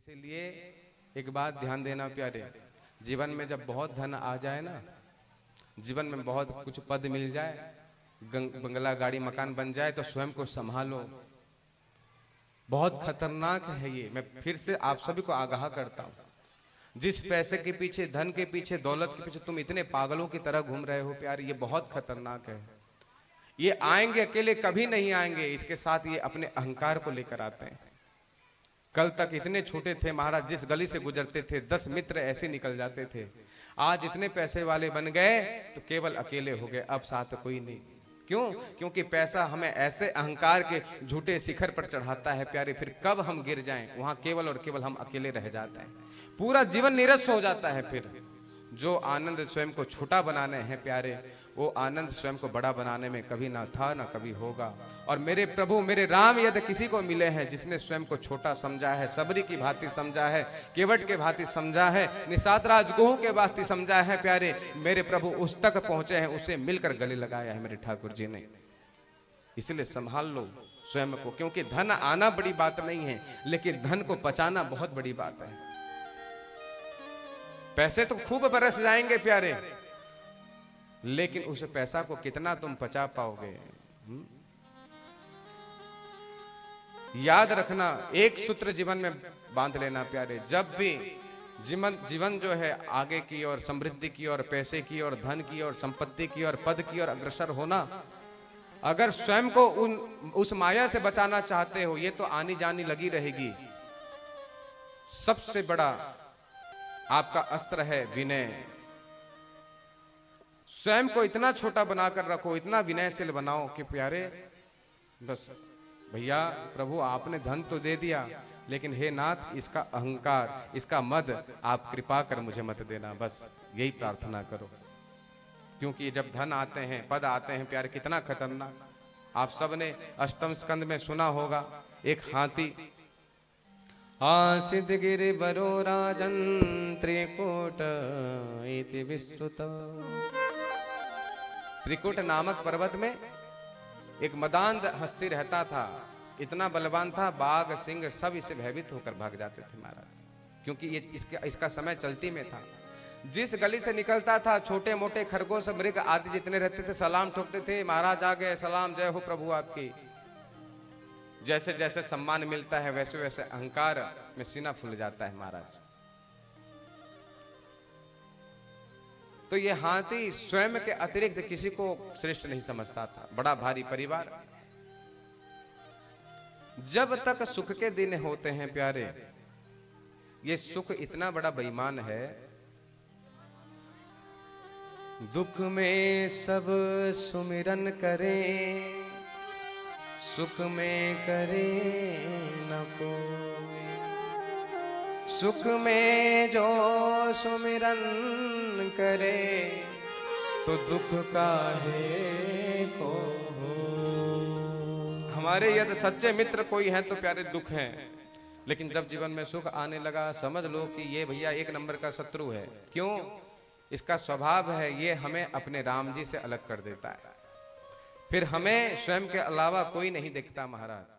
इसीलिए एक बात ध्यान देना प्यारे, जीवन में जब बहुत धन आ जाए ना, जीवन में बहुत कुछ पद मिल जाए, बंगला गाड़ी मकान बन जाए, तो स्वयं को संभालो। बहुत खतरनाक है ये। मैं फिर से आप सभी को आगाह करता हूं, जिस पैसे के पीछे, धन के पीछे, दौलत के पीछे तुम इतने पागलों की तरह घूम रहे हो प्यारे, ये बहुत खतरनाक है। ये आएंगे अकेले कभी नहीं आएंगे, इसके साथ ये अपने अहंकार को लेकर आते हैं। कल तक इतने छोटे थे महाराज, जिस गली से गुजरते थे 10 मित्र ऐसे निकल जाते थे। आज इतने पैसे वाले बन गए तो केवल अकेले हो गए, अब साथ कोई नहीं। क्यों? क्योंकि पैसा हमें ऐसे अहंकार के झूठे शिखर पर चढ़ाता है प्यारे, फिर कब हम गिर जाएं वहां केवल और केवल हम अकेले रह जाते हैं, पूरा जीवन निरस हो जाता है। फिर जो आनंद स्वयं को छोटा बनाने हैं प्यारे, वो आनंद स्वयं को बड़ा बनाने में कभी ना था ना कभी होगा। और मेरे प्रभु मेरे राम यदि किसी को मिले हैं जिसने स्वयं को छोटा समझा है, सबरी की भांति समझा है, केवट के भांति समझा है, निषाद राजगुह के भांति समझा है प्यारे, मेरे प्रभु उस तक पहुंचे हैं, उसे मिलकर गले लगाया है मेरे ठाकुर जी ने। इसलिए संभाल लो स्वयं को, क्योंकि धन आना बड़ी बात नहीं है, लेकिन धन को बचाना बहुत बड़ी बात है। पैसे तो खूब बरस जाएंगे प्यारे, लेकिन उस पैसा को कितना तुम बचा पाओगे? याद रखना, एक सूत्र जीवन में बांध लेना प्यारे, जब भी जीवन जो है आगे की ओर, समृद्धि की ओर, पैसे की ओर, धन की ओर, संपत्ति की ओर, पद की ओर अग्रसर होना, अगर स्वयं को उस माया से बचाना चाहते हो, ये तो आनी जानी लगी रहेगी। सबसे बड़ा आपका अस्त्र है विनय। स्वयं को इतना छोटा बनाकर रखो, इतना विनयशील बनाओ कि प्यारे बस भैया प्रभु आपने धन तो दे दिया, लेकिन हे नाथ इसका अहंकार, इसका मद आप कृपा कर मुझे मत देना, बस यही प्रार्थना करो। क्योंकि जब धन आते हैं, पद आते हैं प्यारे, कितना खतरनाक। आप सब ने अष्टम स्कंद में सुना होगा, एक हाथी आसित गिरि बरो राजन त्रिकूट इति विश्रुत। त्रिकूट नामक पर्वत में एक मदांध हस्ती रहता था, इतना बलवान था, बाघ सिंह सब इसे भयभीत होकर भाग जाते थे महाराज, क्योंकि ये इसका समय चलती में था। जिस गली से निकलता था, छोटे मोटे खरगोश मृग आदि जितने रहते थे सलाम ठोकते थे, महाराज आ गए, सलाम, जय हो प्रभु आपकी। जैसे जैसे सम्मान मिलता है वैसे वैसे अहंकार में सीना फूल जाता है महाराज। तो ये हाथी स्वयं के अतिरिक्त किसी को श्रेष्ठ नहीं समझता था, बड़ा भारी परिवार। जब तक सुख के दिन होते हैं प्यारे, ये सुख इतना बड़ा बेईमान है, दुख में सब सुमिरन करें, सुख में करे न कोई, सुख में जो सुमिरन करे तो दुख काहे को हो। हमारे यदि सच्चे मित्र कोई है तो प्यारे दुख है, लेकिन जब जीवन में सुख आने लगा, समझ लो कि ये भैया एक नंबर का शत्रु है। क्यों? इसका स्वभाव है, ये हमें अपने राम जी से अलग कर देता है, फिर हमें स्वयं के अलावा कोई नहीं दिखता महाराज।